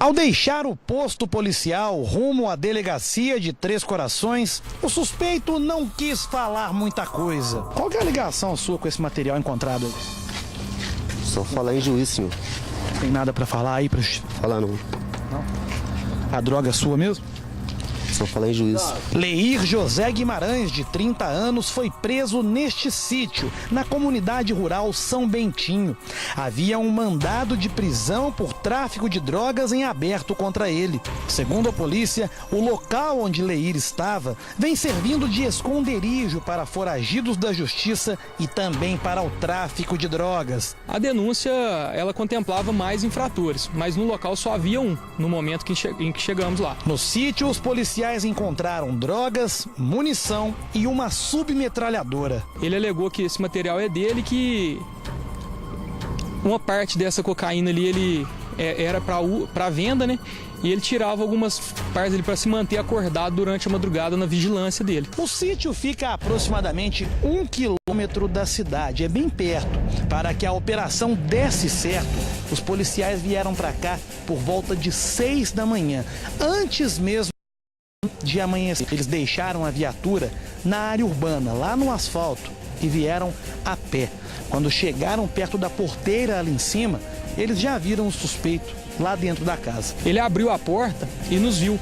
Ao deixar o posto policial rumo à delegacia de Três Corações, o suspeito não quis falar muita coisa. Qual que é a ligação sua com esse material encontrado aí? Só falar em juiz, senhor. Tem nada pra falar aí? Falar não. Não? A droga é sua mesmo? Só falar em juiz. Leir José Guimarães, de 30 anos, foi preso neste sítio, na comunidade rural São Bentinho. Havia um mandado de prisão por tráfico de drogas em aberto contra ele. Segundo a polícia, o local onde Leir estava vem servindo de esconderijo para foragidos da justiça e também para o tráfico de drogas. A denúncia, ela contemplava mais infratores, mas no local só havia um, no momento em que chegamos lá. No sítio, os policiais encontraram drogas, munição e uma submetralhadora. Ele alegou que esse material é dele, que uma parte dessa cocaína ali ele era para venda, né? E ele tirava algumas partes ali para se manter acordado durante a madrugada na vigilância dele. O sítio fica a aproximadamente 1 quilômetro da cidade, é bem perto. Para que a operação desse certo, os policiais vieram para cá por volta de 6 da manhã, antes mesmo de amanhecer. Eles deixaram a viatura na área urbana, lá no asfalto, e vieram a pé. Quando chegaram perto da porteira ali em cima, eles já viram o suspeito lá dentro da casa. Ele abriu a porta e nos viu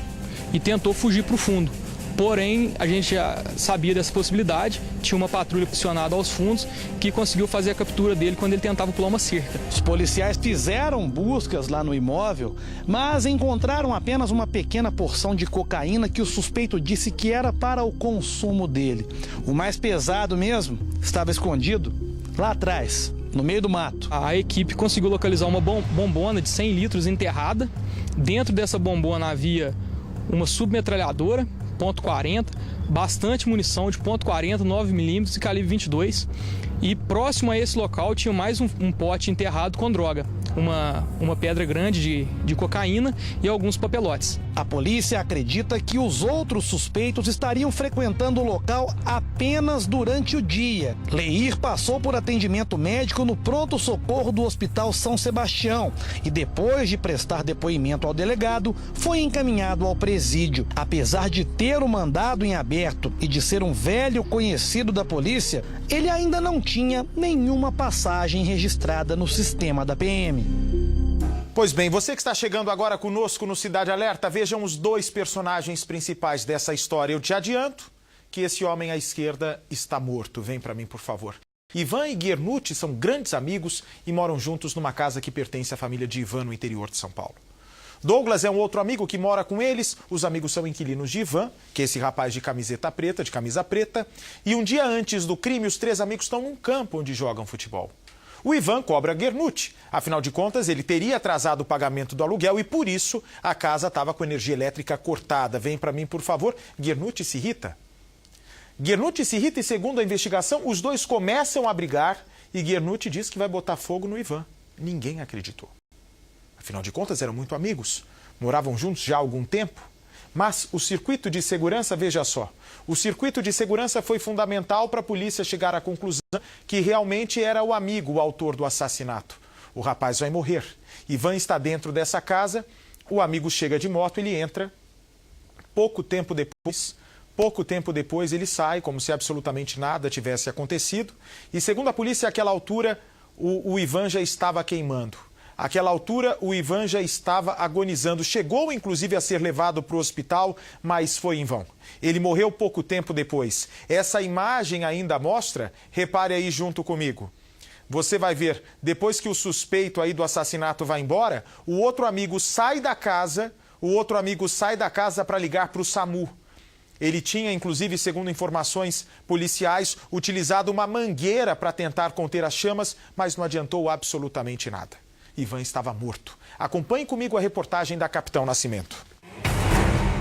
e tentou fugir para o fundo. Porém, a gente já sabia dessa possibilidade, tinha uma patrulha posicionada aos fundos que conseguiu fazer a captura dele quando ele tentava pular uma cerca. Os policiais fizeram buscas lá no imóvel, mas encontraram apenas uma pequena porção de cocaína que o suspeito disse que era para o consumo dele. O mais pesado mesmo estava escondido lá atrás, no meio do mato. A equipe conseguiu localizar uma bombona de 100 litros enterrada. Dentro dessa bombona havia uma submetralhadora, .40, bastante munição de .40, 9mm e calibre 22. E próximo a esse local tinha mais um pote enterrado com droga, uma pedra grande de cocaína e alguns papelotes. A polícia acredita que os outros suspeitos estariam frequentando o local apenas durante o dia. Leir passou por atendimento médico no pronto-socorro do Hospital São Sebastião e depois de prestar depoimento ao delegado, foi encaminhado ao presídio. Apesar de ter o mandado em aberto e de ser um velho conhecido da polícia, ele ainda não tinha nenhuma passagem registrada no sistema da PM. Pois bem, você que está chegando agora conosco no Cidade Alerta, vejam os dois personagens principais dessa história. Eu te adianto que esse homem à esquerda está morto. Vem para mim, por favor. Ivan e Guernucci são grandes amigos e moram juntos numa casa que pertence à família de Ivan no interior de São Paulo. Douglas é um outro amigo que mora com eles. Os amigos são inquilinos de Ivan, que é esse rapaz de camiseta preta, de camisa preta. E um dia antes do crime, os três amigos estão num campo onde jogam futebol. O Ivan cobra Guernucci. Afinal de contas, ele teria atrasado o pagamento do aluguel e, por isso, a casa estava com energia elétrica cortada. Vem para mim, por favor. Guernucci se irrita. Guernucci se irrita e, segundo a investigação, os dois começam a brigar e Guernucci diz que vai botar fogo no Ivan. Ninguém acreditou. Afinal de contas, eram muito amigos, moravam juntos já há algum tempo. Mas o circuito de segurança, veja só, o circuito de segurança foi fundamental para a polícia chegar à conclusão que realmente era o amigo o autor do assassinato. O rapaz vai morrer. Ivan está dentro dessa casa, o amigo chega de moto, ele entra. Pouco tempo depois ele sai, como se absolutamente nada tivesse acontecido. E segundo a polícia, àquela altura, o Ivan já estava queimando. Àquela altura, o Ivan já estava agonizando. Chegou, inclusive, a ser levado para o hospital, mas foi em vão. Ele morreu pouco tempo depois. Essa imagem ainda mostra, repare aí junto comigo. Você vai ver, depois que o suspeito aí do assassinato vai embora, o outro amigo sai da casa para ligar para o SAMU. Ele tinha, inclusive, segundo informações policiais, utilizado uma mangueira para tentar conter as chamas, mas não adiantou absolutamente nada. Ivan estava morto. Acompanhe comigo a reportagem da Capitão Nascimento.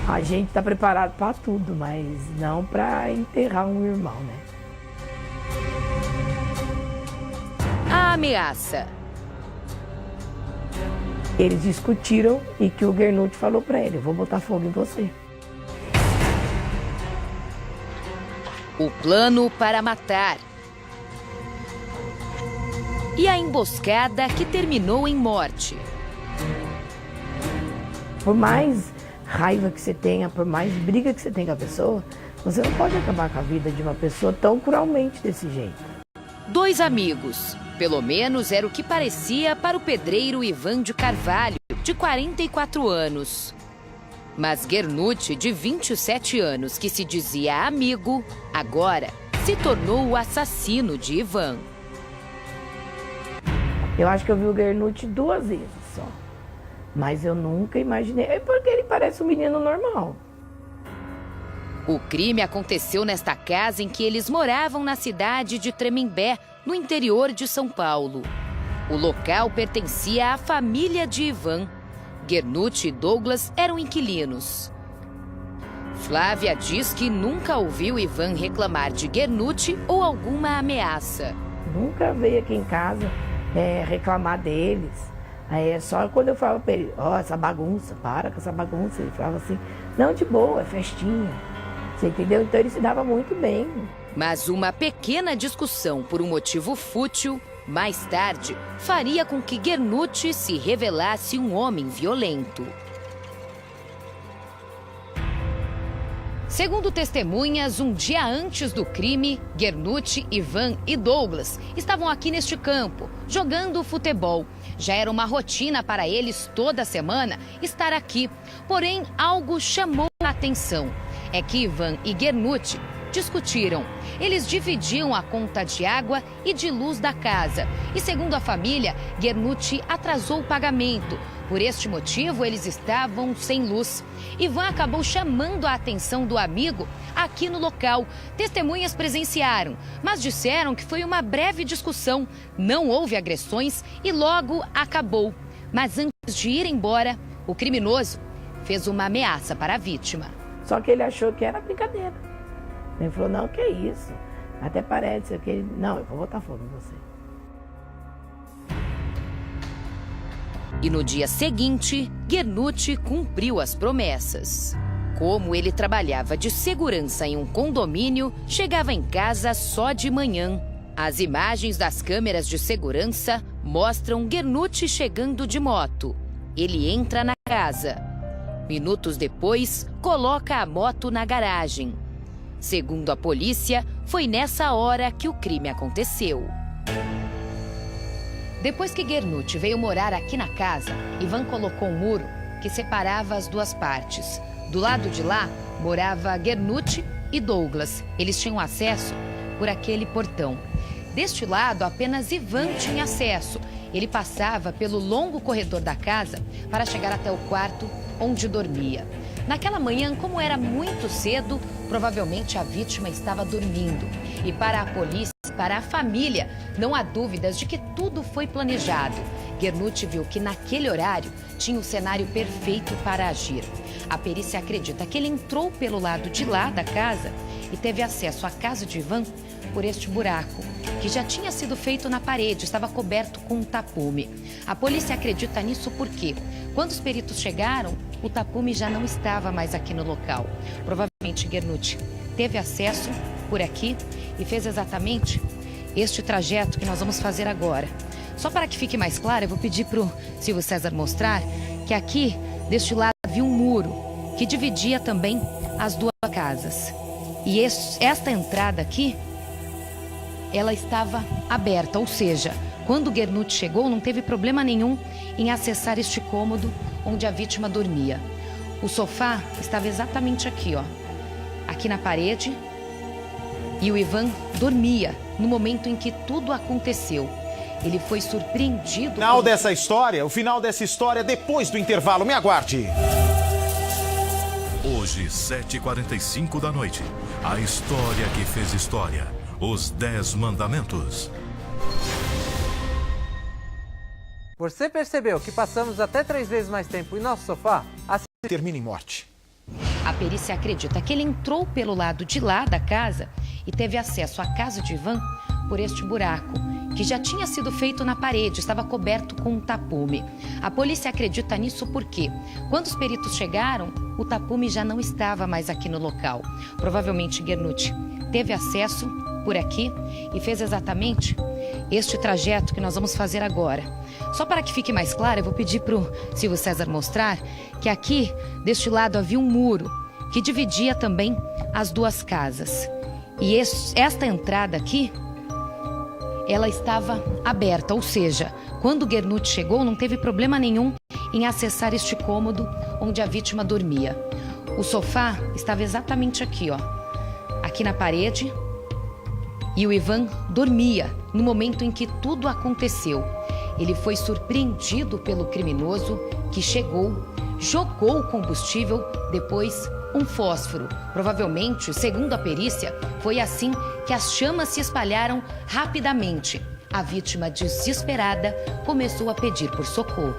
A gente está preparado para tudo, mas não para enterrar um irmão, né? A ameaça. Eles discutiram e que o Guernucci falou para ele: eu vou botar fogo em você. O plano para matar. E a emboscada que terminou em morte. Por mais raiva que você tenha, por mais briga que você tenha com a pessoa, você não pode acabar com a vida de uma pessoa tão cruelmente desse jeito. 2 amigos. Pelo menos era o que parecia para o pedreiro Ivan de Carvalho, de 44 anos. Mas Gernucci, de 27 anos, que se dizia amigo, agora se tornou o assassino de Ivan. Eu acho que eu vi o Gernucci 2 vezes só. Mas eu nunca imaginei. É porque ele parece um menino normal. O crime aconteceu nesta casa em que eles moravam na cidade de Tremembé, no interior de São Paulo. O local pertencia à família de Ivan. Gernucci e Douglas eram inquilinos. Flávia diz que nunca ouviu Ivan reclamar de Gernucci ou alguma ameaça. Nunca veio aqui em casa reclamar deles. Aí só quando eu falava para ele, essa bagunça, para com essa bagunça. Ele falava assim, não, de boa, é festinha. Você entendeu? Então ele se dava muito bem. Mas uma pequena discussão por um motivo fútil, mais tarde, faria com que Gernucci se revelasse um homem violento. Segundo testemunhas, um dia antes do crime, Gernucci, Ivan e Douglas estavam aqui neste campo, jogando futebol. Já era uma rotina para eles toda semana estar aqui. Porém, algo chamou a atenção. É que Ivan e Gernucci discutiram. Eles dividiam a conta de água e de luz da casa. E segundo a família, Gernucci atrasou o pagamento. Por este motivo, eles estavam sem luz. Ivan acabou chamando a atenção do amigo aqui no local. Testemunhas presenciaram, mas disseram que foi uma breve discussão. Não houve agressões e logo acabou. Mas antes de ir embora, o criminoso fez uma ameaça para a vítima. Só que ele achou que era brincadeira. Ele falou, não, que isso? Até parece que ele... Não, eu vou botar fogo em você. E no dia seguinte, Gernucci cumpriu as promessas. Como ele trabalhava de segurança em um condomínio, chegava em casa só de manhã. As imagens das câmeras de segurança mostram Gernucci chegando de moto. Ele entra na casa. Minutos depois, coloca a moto na garagem. Segundo a polícia, foi nessa hora que o crime aconteceu. Depois que Gernucci veio morar aqui na casa, Ivan colocou um muro que separava as duas partes. Do lado de lá, morava Gernucci e Douglas. Eles tinham acesso por aquele portão. Deste lado, apenas Ivan tinha acesso. Ele passava pelo longo corredor da casa para chegar até o quarto onde dormia. Naquela manhã, como era muito cedo, provavelmente a vítima estava dormindo. E para a polícia, para a família, não há dúvidas de que tudo foi planejado. Gernucci viu que naquele horário tinha o cenário perfeito para agir. A perícia acredita que ele entrou pelo lado de lá da casa e teve acesso à casa de Ivan por este buraco, que já tinha sido feito na parede, estava coberto com um tapume. A polícia acredita nisso porque, quando os peritos chegaram, o tapume já não estava mais aqui no local. Provavelmente Gernucci teve acesso por aqui e fez exatamente este trajeto que nós vamos fazer agora. Só para que fique mais claro, eu vou pedir para o Silvio César mostrar que aqui, deste lado, havia um muro que dividia também as duas casas. E esta entrada aqui, ela estava aberta, ou seja, quando Gernucci chegou, não teve problema nenhum em acessar este cômodo onde a vítima dormia. O sofá estava exatamente aqui, ó, aqui na parede, e o Ivan dormia no momento em que tudo aconteceu. Ele foi surpreendido... O final dessa história depois do intervalo. Me aguarde. Hoje, 7h45 da noite, a história que fez história. Os 10 Mandamentos. Você percebeu que passamos até 3 vezes mais tempo em nosso sofá? Termina em morte. A perícia acredita que ele entrou pelo lado de lá da casa e teve acesso à casa de Ivan por este buraco, que já tinha sido feito na parede, estava coberto com um tapume. A polícia acredita nisso porque, quando os peritos chegaram, o tapume já não estava mais aqui no local. Provavelmente Gernucci teve acesso por aqui e fez exatamente este trajeto que nós vamos fazer agora. Só para que fique mais claro, eu vou pedir para o Silvio César mostrar que aqui, deste lado, havia um muro que dividia também as duas casas. E esta entrada aqui, ela estava aberta, ou seja, quando o Gernucci chegou, não teve problema nenhum em acessar este cômodo onde a vítima dormia. O sofá estava exatamente aqui, ó, aqui na parede, e o Ivan dormia no momento em que tudo aconteceu. Ele foi surpreendido pelo criminoso que chegou, jogou o combustível, depois um fósforo. Provavelmente, segundo a perícia, foi assim que as chamas se espalharam rapidamente. A vítima, desesperada, começou a pedir por socorro.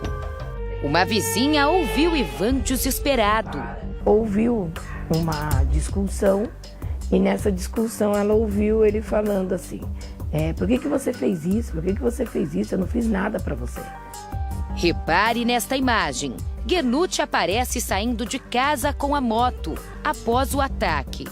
Uma vizinha ouviu Ivan desesperado. Ouviu uma discussão e nessa discussão ela ouviu ele falando assim: por que você fez isso? Por que você fez isso? Eu não fiz nada para você. Repare nesta imagem. Gernucci aparece saindo de casa com a moto após o ataque.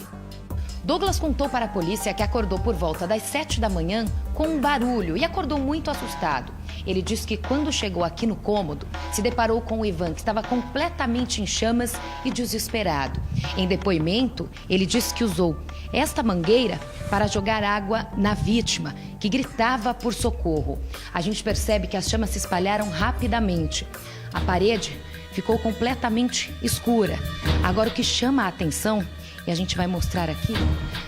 Douglas contou para a polícia que acordou por volta das 7 da manhã com um barulho e acordou muito assustado. Ele disse que quando chegou aqui no cômodo, se deparou com o Ivan, que estava completamente em chamas e desesperado. Em depoimento, ele disse que usou esta mangueira para jogar água na vítima, que gritava por socorro. A gente percebe que as chamas se espalharam rapidamente. A parede ficou completamente escura. Agora, o que chama a atenção, e a gente vai mostrar aqui,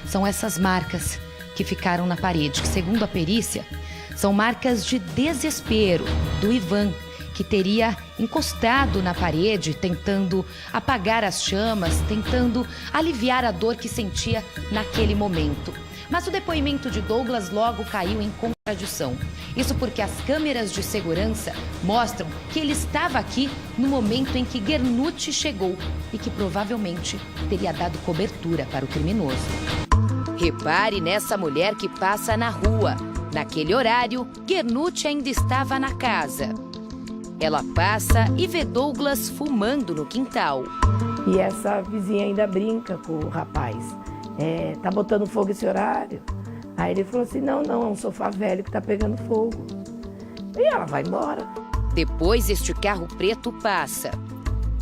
são essas marcas que ficaram na parede, que, segundo a perícia, são marcas de desespero do Ivan, que teria encostado na parede, tentando apagar as chamas, tentando aliviar a dor que sentia naquele momento. Mas o depoimento de Douglas logo caiu em contradição. Isso porque as câmeras de segurança mostram que ele estava aqui no momento em que Gernucci chegou e que provavelmente teria dado cobertura para o criminoso. Repare nessa mulher que passa na rua. Naquele horário, Gernucci ainda estava na casa. Ela passa e vê Douglas fumando no quintal. E essa vizinha ainda brinca com o rapaz. Tá botando fogo esse horário? Aí ele falou assim, não, é um sofá velho que tá pegando fogo. E ela vai embora. Depois este carro preto passa.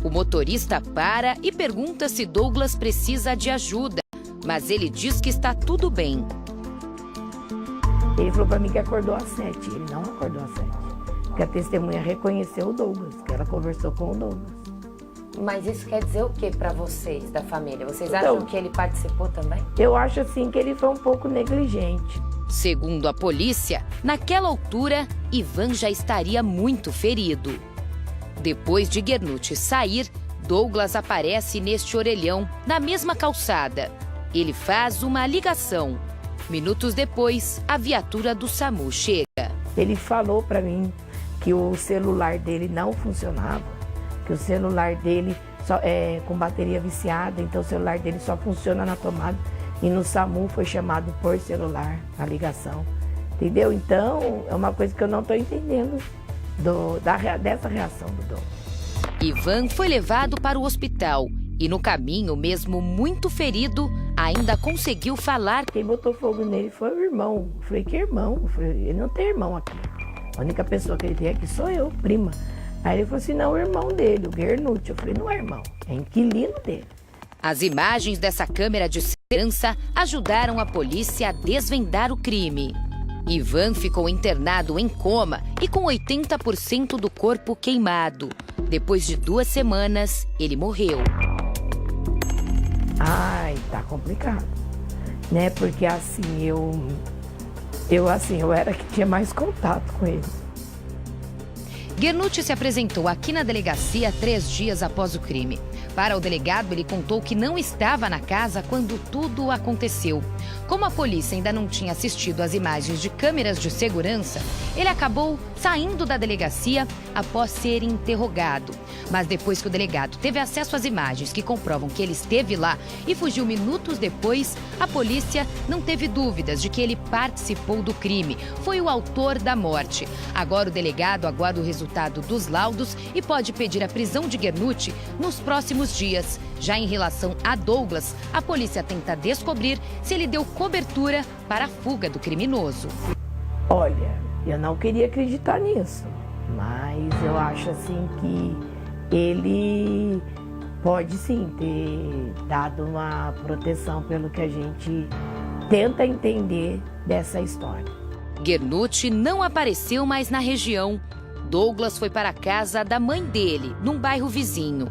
O motorista para e pergunta se Douglas precisa de ajuda, mas ele diz que está tudo bem. Ele falou pra mim que acordou às 7, ele não acordou às 7. Porque a testemunha reconheceu o Douglas, que ela conversou com o Douglas. Mas isso quer dizer o que para vocês, da família? Vocês acham que ele participou também? Eu acho assim que ele foi um pouco negligente. Segundo a polícia, naquela altura, Ivan já estaria muito ferido. Depois de Gernucci sair, Douglas aparece neste orelhão, na mesma calçada. Ele faz uma ligação. Minutos depois, a viatura do SAMU chega. Ele falou para mim que o celular dele não funcionava, que o celular dele só é com bateria viciada, então o celular dele só funciona na tomada. E no SAMU foi chamado por celular a ligação, entendeu? Então, é uma coisa que eu não estou entendendo dessa reação do Douglas. Ivan foi levado para o hospital e no caminho, mesmo muito ferido, ainda conseguiu falar. Quem botou fogo nele foi o irmão. Eu falei, que irmão? Eu falei, ele não tem irmão aqui. A única pessoa que ele tem aqui sou eu, prima. Aí ele falou assim, não, o irmão dele, o Gernucci. Eu falei, não é irmão, é inquilino dele. As imagens dessa câmera de segurança ajudaram a polícia a desvendar o crime. Ivan ficou internado em coma e com 80% do corpo queimado. Depois de 2 semanas, ele morreu. Ai, tá complicado, né? Porque assim, eu era que tinha mais contato com ele. Gernucci se apresentou aqui na delegacia 3 dias após o crime. Para o delegado, ele contou que não estava na casa quando tudo aconteceu. Como a polícia ainda não tinha assistido às imagens de câmeras de segurança, ele acabou saindo da delegacia após ser interrogado. Mas depois que o delegado teve acesso às imagens que comprovam que ele esteve lá e fugiu minutos depois, a polícia não teve dúvidas de que ele participou do crime. Foi o autor da morte. Agora o delegado aguarda o resultado resultado dos laudos e pode pedir a prisão de Gernucci nos próximos dias. Já em relação a Douglas, a polícia tenta descobrir se ele deu cobertura para a fuga do criminoso. Olha, eu não queria acreditar nisso, mas eu acho assim que ele pode sim ter dado uma proteção pelo que a gente tenta entender dessa história. Gernucci não apareceu mais na região. Douglas foi para a casa da mãe dele, num bairro vizinho.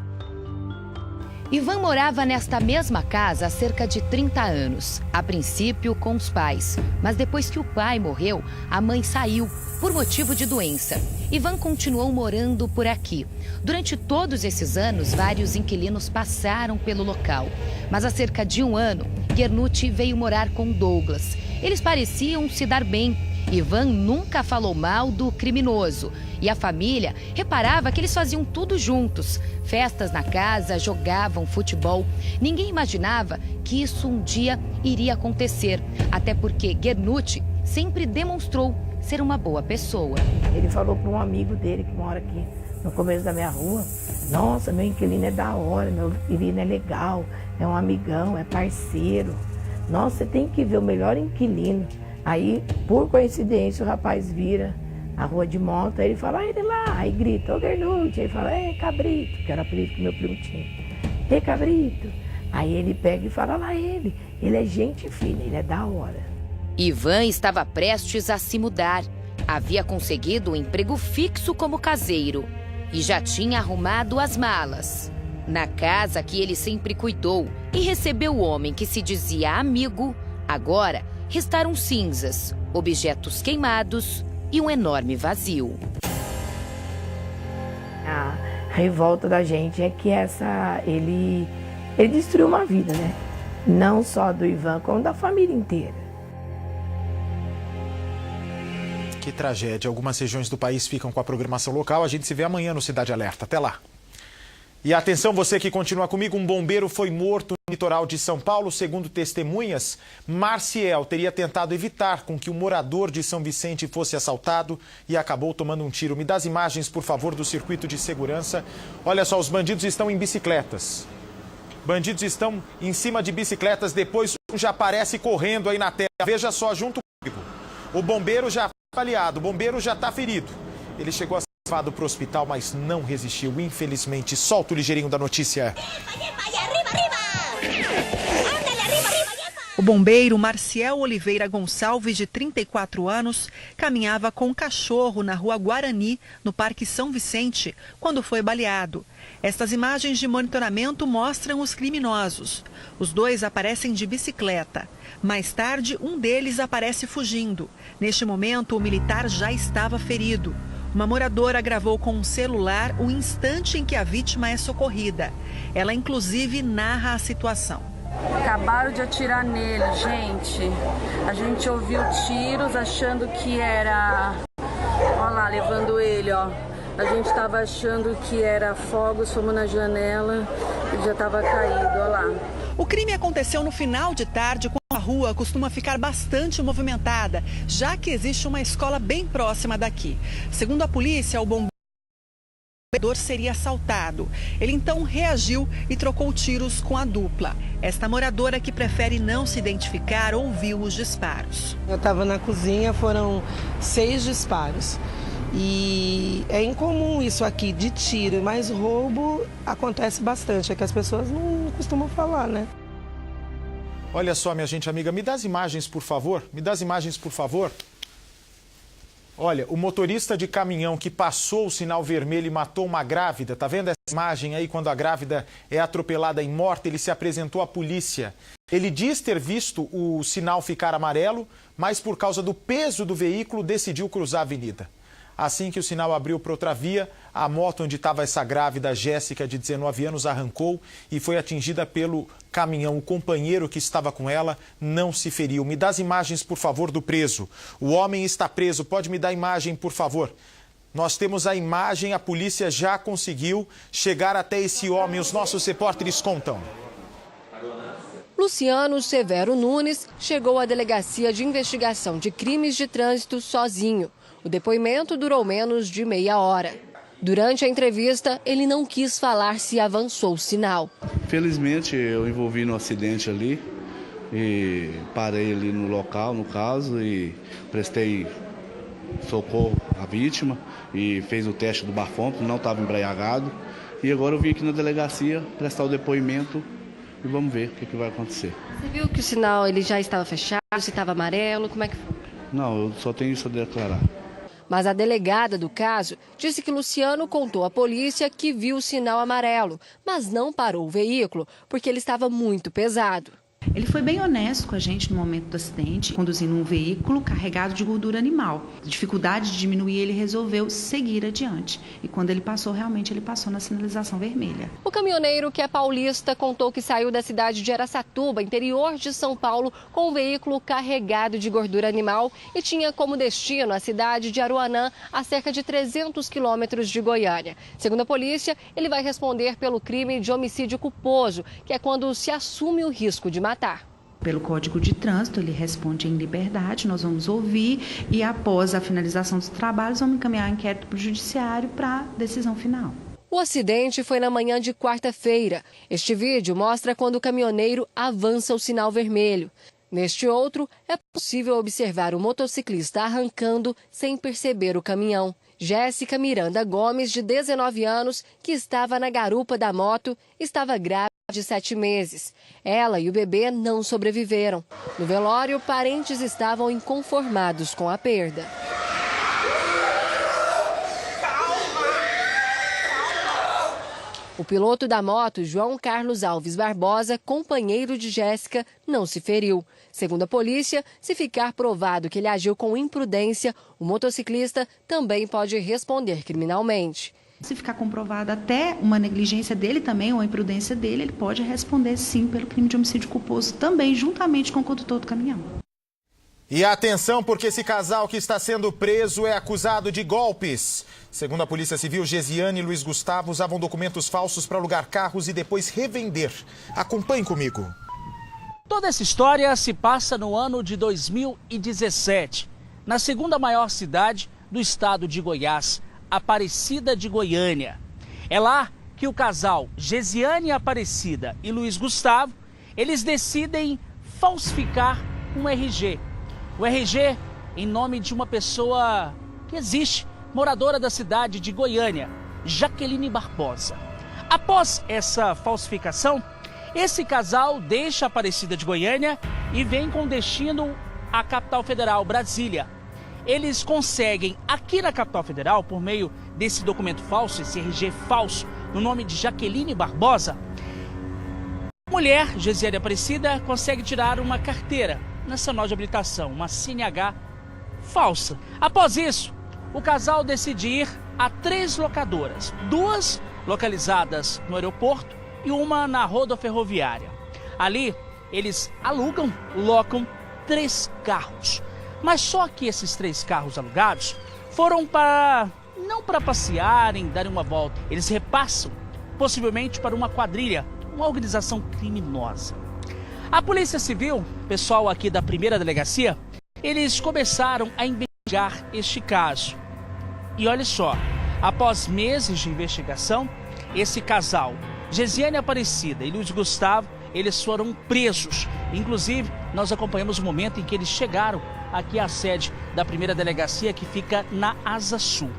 Ivan morava nesta mesma casa há cerca de 30 anos, a princípio com os pais. Mas depois que o pai morreu, a mãe saiu, por motivo de doença. Ivan continuou morando por aqui. Durante todos esses anos, vários inquilinos passaram pelo local. Mas há cerca de um ano, Gernucci veio morar com Douglas. Eles pareciam se dar bem. Ivan nunca falou mal do criminoso. E a família reparava que eles faziam tudo juntos. Festas na casa, jogavam futebol. Ninguém imaginava que isso um dia iria acontecer. Até porque Gernucci sempre demonstrou ser uma boa pessoa. Ele falou para um amigo dele que mora aqui no começo da minha rua: nossa, meu inquilino é da hora, meu inquilino é legal, é um amigão, é parceiro. Nossa, você tem que ver o melhor inquilino. Aí, por coincidência, o rapaz vira a rua de moto, aí ele fala: ele lá, aí grita: ô Gernucci, aí ele fala: Cabrito, que era o apelido que meu primo tinha. Ei, Cabrito. Aí ele pega e fala: lá ele é gente fina, ele é da hora. Ivan estava prestes a se mudar. Havia conseguido um emprego fixo como caseiro e já tinha arrumado as malas. Na casa que ele sempre cuidou e recebeu o homem que se dizia amigo, agora restaram cinzas, objetos queimados e um enorme vazio. A revolta da gente é que ele destruiu uma vida, né? Não só do Ivan, como da família inteira. Que tragédia. Algumas regiões do país ficam com a programação local. A gente se vê amanhã no Cidade Alerta. Até lá. E atenção, você que continua comigo, um bombeiro foi morto no litoral de São Paulo. Segundo testemunhas, Marciel teria tentado evitar com que o morador de São Vicente fosse assaltado e acabou tomando um tiro. Me dá as imagens, por favor, do circuito de segurança. Olha só, os bandidos estão em bicicletas. Bandidos estão em cima de bicicletas, depois um já aparece correndo aí na tela. Veja só, junto comigo. O bombeiro já foi baleado, o bombeiro já está ferido. Ele chegou a ser levado para o hospital, mas não resistiu, infelizmente. Solta o ligeirinho da notícia. O bombeiro Marciel Oliveira Gonçalves, de 34 anos, caminhava com um cachorro na rua Guarani, no Parque São Vicente, quando foi baleado. Estas imagens de monitoramento mostram os criminosos. Os dois aparecem de bicicleta. Mais tarde, um deles aparece fugindo. Neste momento, o militar já estava ferido. Uma moradora gravou com um celular o instante em que a vítima é socorrida. Ela, inclusive, narra a situação. Acabaram de atirar nele, gente. A gente ouviu tiros achando que era... Olha lá, levando ele, ó. A gente estava achando que era fogos, fomos na janela e já estava caído, olha lá. O crime aconteceu no final de tarde, quando a rua costuma ficar bastante movimentada, já que existe uma escola bem próxima daqui. Segundo a polícia, o bombeiro seria assaltado. Ele então reagiu e trocou tiros com a dupla. Esta moradora, que prefere não se identificar, ouviu os disparos. Eu estava na cozinha, foram 6 disparos. E é incomum isso aqui de tiro, mas roubo acontece bastante, é que as pessoas não costumam falar, né? Olha só, minha gente amiga, me dá as imagens, por favor. Me dá as imagens, por favor. Olha, o motorista de caminhão que passou o sinal vermelho e matou uma grávida, tá vendo essa imagem aí, quando a grávida é atropelada e morta? Ele se apresentou à polícia. Ele diz ter visto o sinal ficar amarelo, mas por causa do peso do veículo decidiu cruzar a avenida. Assim que o sinal abriu para outra via, a moto onde estava essa grávida, Jéssica, de 19 anos, arrancou e foi atingida pelo caminhão. O companheiro que estava com ela não se feriu. Me dá as imagens, por favor, do preso. O homem está preso. Pode me dar a imagem, por favor? Nós temos a imagem, a polícia já conseguiu chegar até esse homem. Os nossos repórteres contam. Luciano Severo Nunes chegou à Delegacia de Investigação de Crimes de Trânsito sozinho. O depoimento durou menos de meia hora. Durante a entrevista, ele não quis falar se avançou o sinal. Felizmente, eu envolvi no acidente ali e parei ali no local, no caso, e prestei socorro à vítima e fez o teste do bafômetro, não estava embriagado. E agora eu vim aqui na delegacia prestar o depoimento e vamos ver o que vai acontecer. Você viu que o sinal ele já estava fechado, se estava amarelo, como é que foi? Não, eu só tenho isso a declarar. Mas a delegada do caso disse que Luciano contou à polícia que viu o sinal amarelo, mas não parou o veículo porque ele estava muito pesado. Ele foi bem honesto com a gente no momento do acidente, conduzindo um veículo carregado de gordura animal. Dificuldade de diminuir, ele resolveu seguir adiante. E quando ele passou, realmente ele passou na sinalização vermelha. O caminhoneiro, que é paulista, contou que saiu da cidade de Araçatuba, interior de São Paulo, com um veículo carregado de gordura animal e tinha como destino a cidade de Aruanã, a cerca de 300 quilômetros de Goiânia. Segundo a polícia, ele vai responder pelo crime de homicídio culposo, que é quando se assume o risco de matar. Pelo Código de Trânsito, ele responde em liberdade, nós vamos ouvir e após a finalização dos trabalhos, vamos encaminhar a inquérito para o judiciário para decisão final. O acidente foi na manhã de quarta-feira. Este vídeo mostra quando o caminhoneiro avança o sinal vermelho. Neste outro, é possível observar o motociclista arrancando sem perceber o caminhão. Jéssica Miranda Gomes, de 19 anos, que estava na garupa da moto, estava grávida de 7 meses. Ela e o bebê não sobreviveram. No velório, parentes estavam inconformados com a perda. O piloto da moto, João Carlos Alves Barbosa, companheiro de Jéssica, não se feriu. Segundo a polícia, se ficar provado que ele agiu com imprudência, o motociclista também pode responder criminalmente. Se ficar comprovada até uma negligência dele também, ou a imprudência dele, ele pode responder sim pelo crime de homicídio culposo também, juntamente com o condutor do caminhão. E atenção, porque esse casal que está sendo preso é acusado de golpes. Segundo a Polícia Civil, Gesiane e Luiz Gustavo usavam documentos falsos para alugar carros e depois revender. Acompanhe comigo. Toda essa história se passa no ano de 2017, na segunda maior cidade do estado de Goiás, Aparecida de Goiânia. É lá que o casal Gesiane Aparecida e Luiz Gustavo, eles decidem falsificar um RG. O RG em nome de uma pessoa que existe, moradora da cidade de Goiânia, Jaqueline Barbosa. Após essa falsificação, esse casal deixa Aparecida de Goiânia e vem com destino à capital federal, Brasília. Eles conseguem, aqui na capital federal, por meio desse documento falso, esse RG falso, no nome de Jaqueline Barbosa, a mulher, Gesiane Aparecida, consegue tirar uma carteira nacional de habilitação, uma CNH falsa. Após isso, o casal decide ir a 3 locadoras, 2 localizadas no aeroporto e uma na rodoferroviária. Ali, eles locam 3 carros. Mas só que esses 3 carros alugados foram não para passearem, darem uma volta. Eles repassam, possivelmente para uma quadrilha, uma organização criminosa. A Polícia Civil, pessoal aqui da primeira delegacia, eles começaram a investigar este caso. E olha só, após meses de investigação, esse casal, Gesiane Aparecida e Luiz Gustavo, eles foram presos. Inclusive, nós acompanhamos o momento em que eles chegaram aqui à sede da primeira delegacia, que fica na Asa Sul.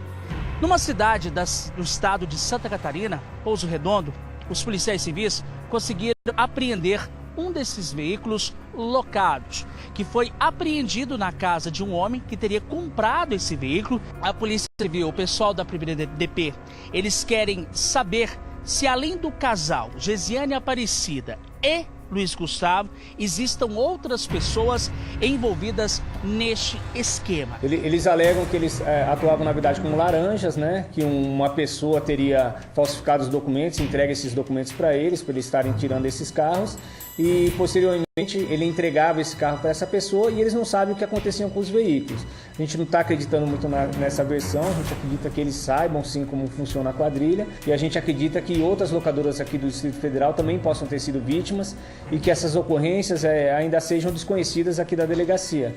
Numa cidade do estado de Santa Catarina, Pouso Redondo, os policiais civis conseguiram apreender um desses veículos locados, que foi apreendido na casa de um homem que teria comprado esse veículo. A Polícia Civil, o pessoal da primeira DP, eles querem saber se além do casal Gesiane Aparecida e Luiz Gustavo, existam outras pessoas envolvidas neste esquema. Eles alegam que eles atuavam na verdade como laranjas, né? Que uma pessoa teria falsificado os documentos, entregue esses documentos para eles estarem tirando esses carros e posteriormente ele entregava esse carro para essa pessoa e eles não sabem o que acontecia com os veículos. A gente não está acreditando muito nessa versão, a gente acredita que eles saibam sim como funciona a quadrilha e a gente acredita que outras locadoras aqui do Distrito Federal também possam ter sido vítimas e que essas ocorrências ainda sejam desconhecidas aqui da delegacia.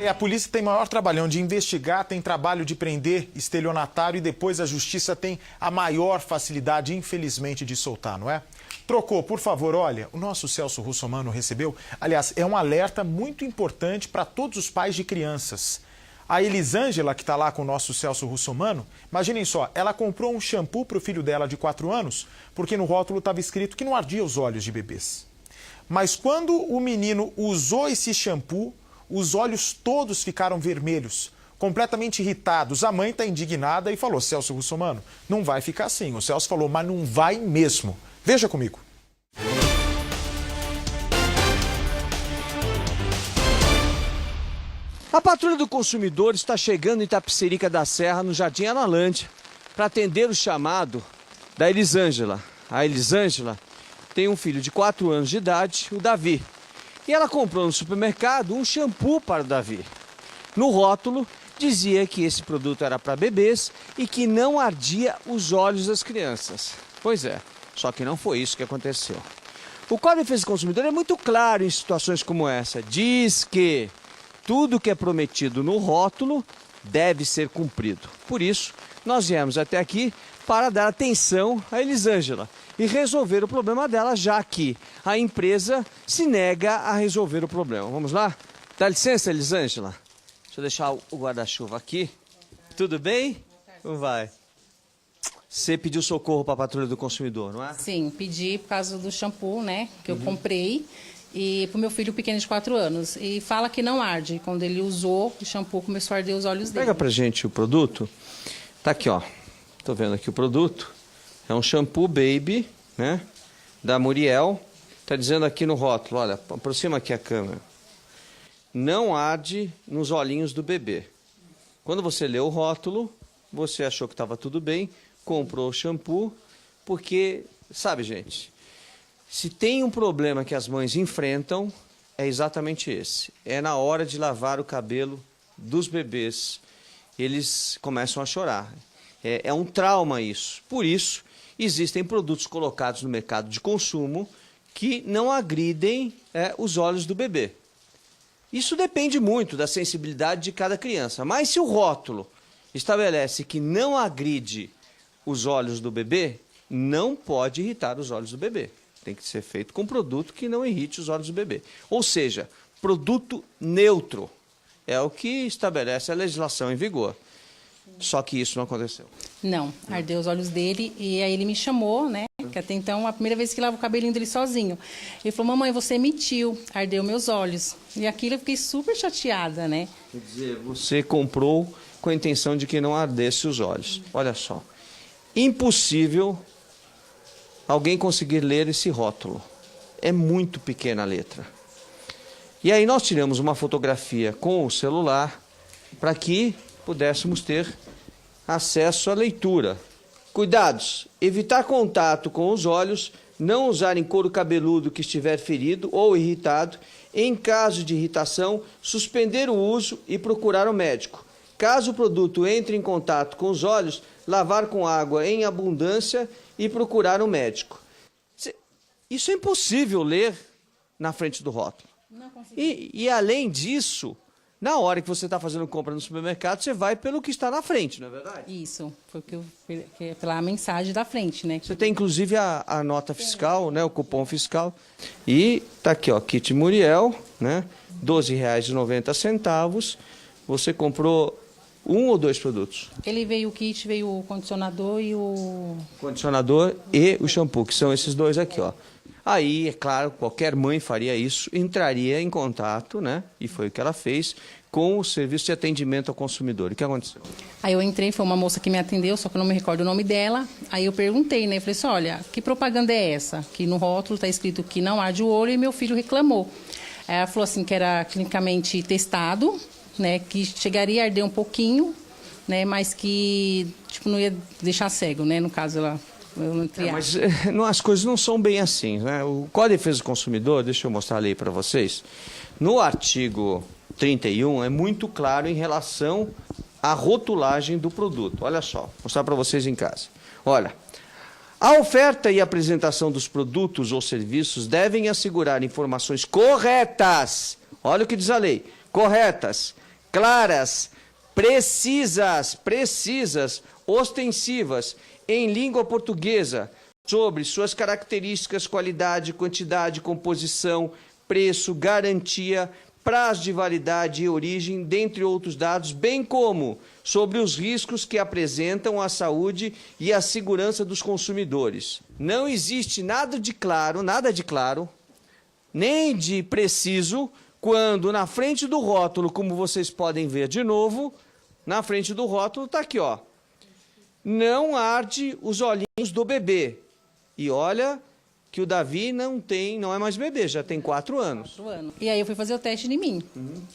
A polícia tem maior trabalhão de investigar, tem trabalho de prender estelionatário e depois a justiça tem a maior facilidade, infelizmente, de soltar, não é? Trocou, por favor, olha, o nosso Celso Russomano recebeu, aliás, é um alerta muito importante para todos os pais de crianças. A Elisângela, que está lá com o nosso Celso Russomano, imaginem só, ela comprou um shampoo para o filho dela de 4 anos, porque no rótulo estava escrito que não ardia os olhos de bebês. Mas quando o menino usou esse shampoo, os olhos todos ficaram vermelhos, completamente irritados. A mãe está indignada e falou, Celso Russomano, não vai ficar assim. O Celso falou, mas não vai mesmo. Veja comigo. A Patrulha do Consumidor está chegando em Tapicerica da Serra, no Jardim Analândia, para atender o chamado da Elisângela. A Elisângela tem um filho de 4 anos de idade, o Davi. E ela comprou no supermercado um shampoo para o Davi. No rótulo, dizia que esse produto era para bebês e que não ardia os olhos das crianças. Pois é, só que não foi isso que aconteceu. O Código de Defesa do Consumidor é muito claro em situações como essa. Diz que tudo que é prometido no rótulo deve ser cumprido. Por isso, nós viemos até aqui para dar atenção a Elisângela e resolver o problema dela, já que a empresa se nega a resolver o problema. Vamos lá? Dá licença, Elisângela. Deixa eu deixar o guarda-chuva aqui. Tudo bem? Como vai? Você pediu socorro para a Patrulha do Consumidor, não é? Sim, pedi por causa do shampoo, né, que eu comprei. E para o meu filho pequeno de 4 anos. E fala que não arde. Quando ele usou, o shampoo começou a arder os olhos dele. Pega pra gente o produto. Tá aqui, ó. Tô vendo aqui o produto. É um shampoo baby, né? Da Muriel. Tá dizendo aqui no rótulo, olha, aproxima aqui a câmera. Não arde nos olhinhos do bebê. Quando você leu o rótulo, você achou que estava tudo bem, comprou o shampoo, porque, sabe, gente, se tem um problema que as mães enfrentam, é exatamente esse. É na hora de lavar o cabelo dos bebês. Eles começam a chorar. É um trauma isso. Por isso, existem produtos colocados no mercado de consumo que não agridem os olhos do bebê. Isso depende muito da sensibilidade de cada criança. Mas se o rótulo estabelece que não agride os olhos do bebê, não pode irritar os olhos do bebê. Tem que ser feito com produto que não irrite os olhos do bebê. Ou seja, produto neutro. É o que estabelece a legislação em vigor. Só que isso não aconteceu. Não, ardeu os olhos dele e aí ele me chamou, né? Que até então, a primeira vez que lava o cabelinho dele sozinho. Ele falou, mamãe, você mentiu, ardeu meus olhos. E aquilo eu fiquei super chateada, né? Quer dizer, você comprou com a intenção de que não ardesse os olhos. Olha só, impossível alguém conseguir ler esse rótulo. É muito pequena a letra. E aí nós tiramos uma fotografia com o celular para que pudéssemos ter acesso à leitura. Cuidados: evitar contato com os olhos, não usar em couro cabeludo que estiver ferido ou irritado. Em caso de irritação, suspender o uso e procurar um médico. Caso o produto entre em contato com os olhos, lavar com água em abundância e procurar um médico. Isso é impossível ler na frente do rótulo. E além disso, na hora que você está fazendo compra no supermercado, você vai pelo que está na frente, não é verdade? Isso, foi pela mensagem da frente, né? Você tem inclusive a nota fiscal, né, o cupom fiscal. E tá aqui, ó, kit Muriel, né, R$12,90. Você comprou um ou dois produtos? Ele veio o kit, veio o condicionador e o... Condicionador e o shampoo, que são esses dois aqui, ó. Aí, é claro, qualquer mãe faria isso, entraria em contato, né? E foi o que ela fez com o serviço de atendimento ao consumidor. O que aconteceu? Aí eu entrei, foi uma moça que me atendeu, só que eu não me recordo o nome dela. Aí eu perguntei, né? Falei assim, olha, que propaganda é essa? Que no rótulo está escrito que não arde o olho e meu filho reclamou. Aí ela falou assim que era clinicamente testado, né? Que chegaria a arder um pouquinho, né? Mas que tipo, não ia deixar cego, né? No caso, ela... mas as coisas não são bem assim, né? O Código de Defesa do Consumidor, deixa eu mostrar a lei para vocês, no artigo 31 é muito claro em relação à rotulagem do produto. Olha só, vou mostrar para vocês em casa. Olha, a oferta e apresentação dos produtos ou serviços devem assegurar informações corretas, olha o que diz a lei, corretas, claras, precisas, ostensivas, em língua portuguesa, sobre suas características, qualidade, quantidade, composição, preço, garantia, prazo de validade e origem, dentre outros dados, bem como sobre os riscos que apresentam à saúde e à segurança dos consumidores. Não existe nada de claro, nem de preciso, quando na frente do rótulo, como vocês podem ver de novo, na frente do rótulo está aqui, ó. Não arde os olhinhos do bebê. E olha que o Davi não é mais bebê, já tem 4 anos. 4 anos. E aí eu fui fazer o teste em mim,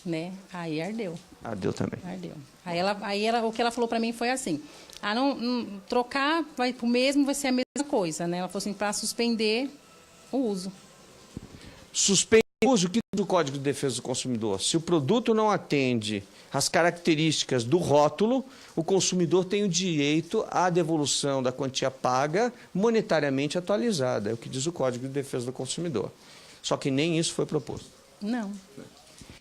né? Aí ardeu. Ardeu também. Ardeu. Aí o que ela falou pra mim foi assim, trocar vai pro mesmo, vai ser a mesma coisa, né? Ela falou assim, para suspender o uso. Suspende o uso, o que diz o Código de Defesa do Consumidor? Se o produto não atende às características do rótulo, o consumidor tem o direito à devolução da quantia paga monetariamente atualizada. É o que diz o Código de Defesa do Consumidor. Só que nem isso foi proposto. Não.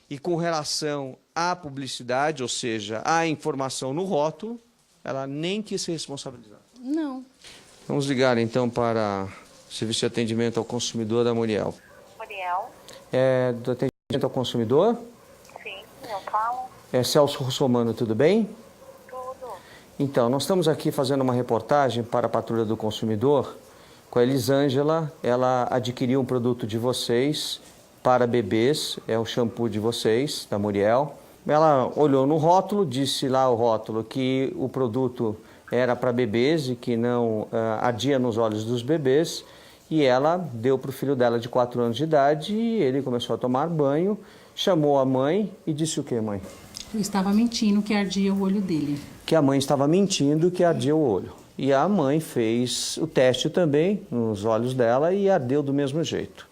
E com relação à publicidade, ou seja, à informação no rótulo, ela nem quis se responsabilizar. Não. Vamos ligar então para o Serviço de Atendimento ao Consumidor da Muriel. Muriel? É do atendimento ao consumidor? Sim, eu falo. É Celso Russomano, tudo bem? Tudo. Então, nós estamos aqui fazendo uma reportagem para a Patrulha do Consumidor com a Elisângela. Ela adquiriu um produto de vocês para bebês, é o shampoo de vocês, da Muriel. Ela olhou no rótulo, disse lá o rótulo que o produto era para bebês e que não ardia nos olhos dos bebês. E ela deu para o filho dela de 4 anos de idade e ele começou a tomar banho, chamou a mãe e disse o quê, mãe? Eu estava mentindo que ardia o olho dele. Que a mãe estava mentindo que ardia o olho. E a mãe fez o teste também nos olhos dela e ardeu do mesmo jeito.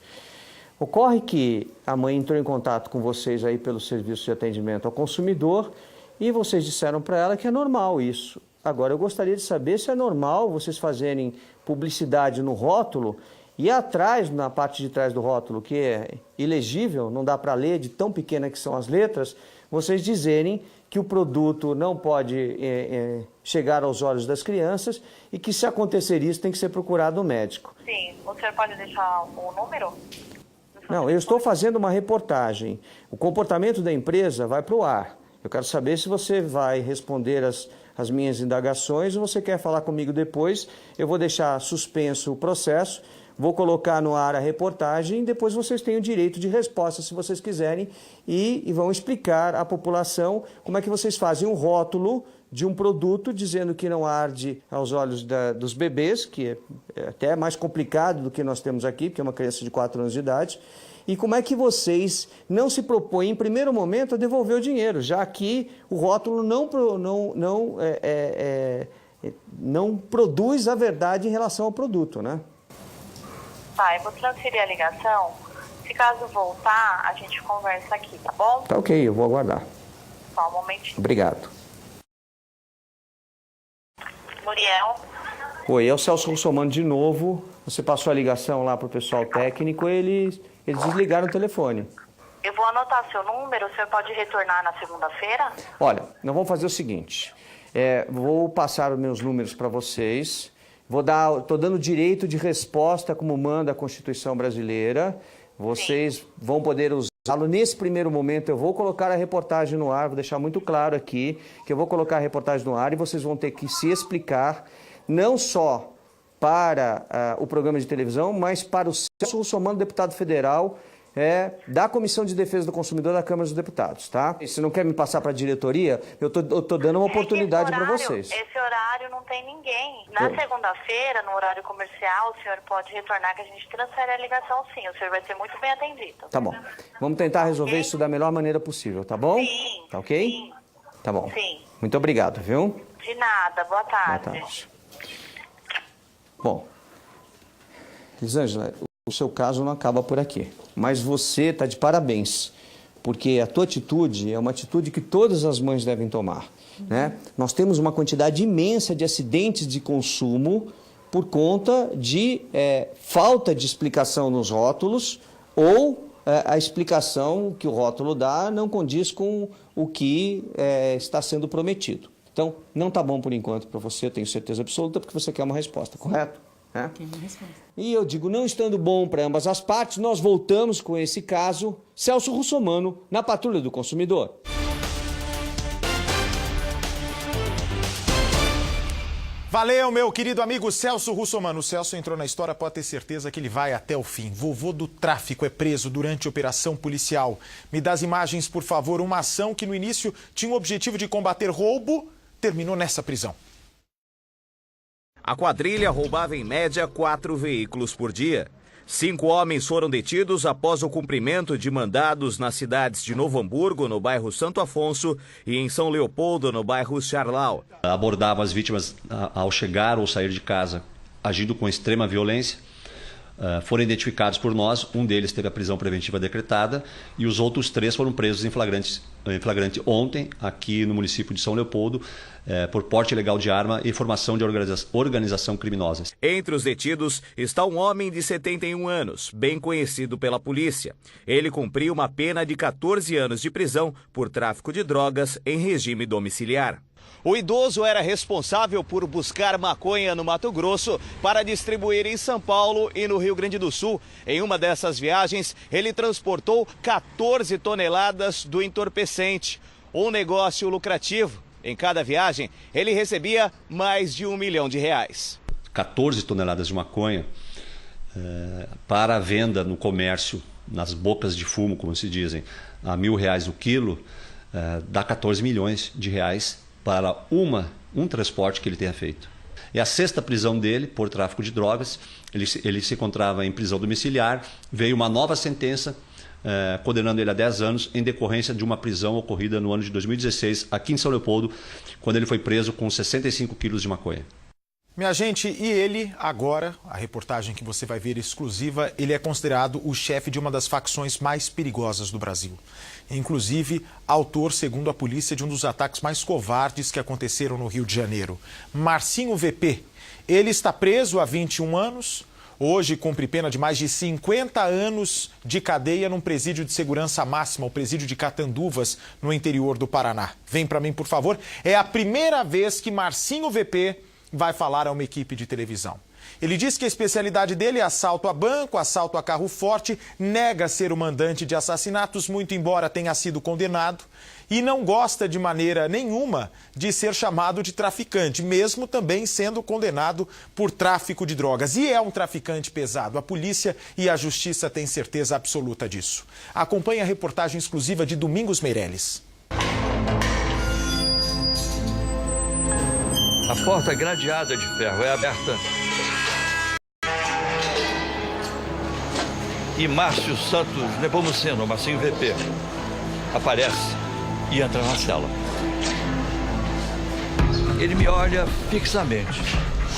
Ocorre que a mãe entrou em contato com vocês aí pelo Serviço de Atendimento ao Consumidor e vocês disseram para ela que é normal isso. Agora, eu gostaria de saber se é normal vocês fazerem publicidade no rótulo e atrás, na parte de trás do rótulo, que é ilegível, não dá para ler de tão pequena que são as letras, vocês dizerem que o produto não pode chegar aos olhos das crianças e que, se acontecer isso, tem que ser procurado um médico. Sim, o senhor pode deixar o número? Não, eu estou fazendo uma reportagem. O comportamento da empresa vai para o ar. Eu quero saber se você vai responder as minhas indagações ou você quer falar comigo depois. Eu vou deixar suspenso o processo, vou colocar no ar a reportagem e depois vocês têm o direito de resposta, se vocês quiserem, e vão explicar à população como é que vocês fazem um rótulo de um produto dizendo que não arde aos olhos dos bebês, que é até mais complicado do que nós temos aqui, porque é uma criança de 4 anos de idade, e como é que vocês não se propõem, em primeiro momento, a devolver o dinheiro, já que o rótulo não produz a verdade em relação ao produto, né? Tá, eu vou transferir a ligação. Se caso voltar, a gente conversa aqui, tá bom? Tá ok, eu vou aguardar. Só um momentinho. Obrigado. Muriel? Oi, é o Celso Russomano de novo. Você passou a ligação lá para o pessoal técnico, eles desligaram o telefone. Eu vou anotar seu número, o senhor pode retornar na segunda-feira? Olha, nós vamos fazer o seguinte, vou passar os meus números para vocês, estou dando direito de resposta como manda a Constituição Brasileira, vocês vão poder usá-lo. Nesse primeiro momento eu vou colocar a reportagem no ar, vou deixar muito claro aqui que eu vou colocar a reportagem no ar e vocês vão ter que se explicar, não só para o programa de televisão, mas para o Celso Russomano, deputado federal, da Comissão de Defesa do Consumidor da Câmara dos Deputados, tá? Se não quer me passar para a diretoria, eu tô dando uma oportunidade para vocês. Esse horário não tem ninguém. Na segunda-feira, no horário comercial, o senhor pode retornar que a gente transfere a ligação sim. O senhor vai ser muito bem atendido. Tá bom. Vamos tentar resolver isso da melhor maneira possível, tá bom? Sim. Tá ok? Sim. Tá bom. Sim. Muito obrigado, viu? De nada. Boa tarde. Boa tarde. Bom, Elisângela, o seu caso não acaba por aqui, mas você está de parabéns, porque a tua atitude é uma atitude que todas as mães devem tomar, né? Nós temos uma quantidade imensa de acidentes de consumo por conta de falta de explicação nos rótulos ou a explicação que o rótulo dá não condiz com o que está sendo prometido. Então, não está bom por enquanto para você, tenho certeza absoluta, porque você quer uma resposta, correto? Quer uma resposta. E eu digo, não estando bom para ambas as partes, nós voltamos com esse caso. Celso Russomano, na Patrulha do Consumidor. Valeu, meu querido amigo Celso Russomano. O Celso entrou na história, pode ter certeza que ele vai até o fim. Vovô do tráfico é preso durante operação policial. Me dá as imagens, por favor. Uma ação que no início tinha o objetivo de combater roubo, terminou nessa prisão. A quadrilha roubava em média 4 veículos por dia. 5 homens foram detidos após o cumprimento de mandados nas cidades de Novo Hamburgo, no bairro Santo Afonso, e em São Leopoldo, no bairro Charlau. Abordavam as vítimas ao chegar ou sair de casa, agindo com extrema violência. Foram identificados por nós, um deles teve a prisão preventiva decretada e os outros 3 foram presos em flagrante ontem, aqui no município de São Leopoldo, por porte ilegal de arma e formação de organização criminosa. Entre os detidos está um homem de 71 anos, bem conhecido pela polícia. Ele cumpriu uma pena de 14 anos de prisão por tráfico de drogas em regime domiciliar. O idoso era responsável por buscar maconha no Mato Grosso para distribuir em São Paulo e no Rio Grande do Sul. Em uma dessas viagens, ele transportou 14 toneladas do entorpecente, um negócio lucrativo. Em cada viagem, ele recebia mais de R$1 milhão. 14 toneladas de maconha para a venda no comércio, nas bocas de fumo, como se dizem, a R$1.000 o quilo, dá 14 milhões de reais para um transporte que ele tenha feito. É a 6ª prisão dele por tráfico de drogas. Ele se encontrava em prisão domiciliar, veio uma nova sentença condenando ele a 10 anos em decorrência de uma prisão ocorrida no ano de 2016 aqui em São Leopoldo, quando ele foi preso com 65 quilos de maconha. Minha gente, e ele agora, a reportagem que você vai ver exclusiva, ele é considerado o chefe de uma das facções mais perigosas do Brasil. Inclusive, autor, segundo a polícia, de um dos ataques mais covardes que aconteceram no Rio de Janeiro. Marcinho VP, ele está preso há 21 anos, hoje cumpre pena de mais de 50 anos de cadeia num presídio de segurança máxima, o presídio de Catanduvas, no interior do Paraná. Vem para mim, por favor. É a primeira vez que Marcinho VP vai falar a uma equipe de televisão. Ele diz que a especialidade dele é assalto a banco, assalto a carro forte, nega ser o mandante de assassinatos, muito embora tenha sido condenado, e não gosta de maneira nenhuma de ser chamado de traficante, mesmo também sendo condenado por tráfico de drogas. E é um traficante pesado. A polícia e a justiça têm certeza absoluta disso. Acompanhe a reportagem exclusiva de Domingos Meirelles. A porta gradeada de ferro é aberta e Márcio Santos Nepomuceno, Marcinho VP, aparece e entra na cela. Ele me olha fixamente,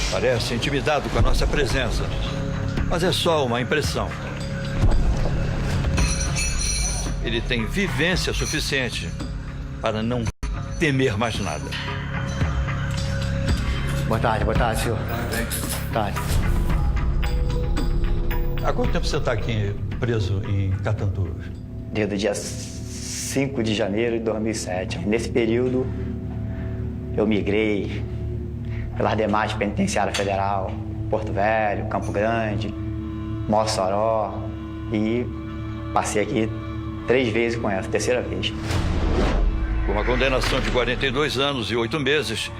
parece intimidado com a nossa presença, mas é só uma impressão. Ele tem vivência suficiente para não temer mais nada. Boa tarde, senhor. Boa tarde. Há quanto tempo você está aqui preso em Catanduvas? Desde o dia 5 de janeiro de 2007. Nesse período, eu migrei pelas demais penitenciárias federal, Porto Velho, Campo Grande, Mossoró, e passei aqui 3 vezes com essa, 3ª vez. Com uma condenação de 42 anos e 8 meses,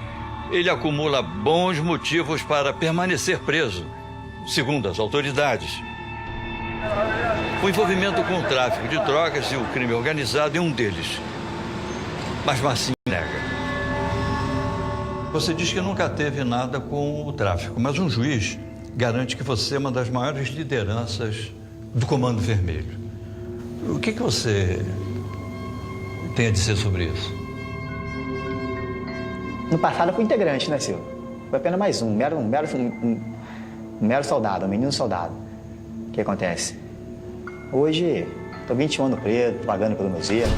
ele acumula bons motivos para permanecer preso, segundo as autoridades. O envolvimento com o tráfico de drogas e o crime organizado é um deles. Mas Marcinho nega. Você diz que nunca teve nada com o tráfico, mas um juiz garante que você é uma das maiores lideranças do Comando Vermelho. O que você tem a dizer sobre isso? No passado eu fui integrante, né, senhor? Foi apenas mais um mero soldado, um menino soldado. O que acontece? Hoje, estou 21 anos preso, pagando pelo meu zelo.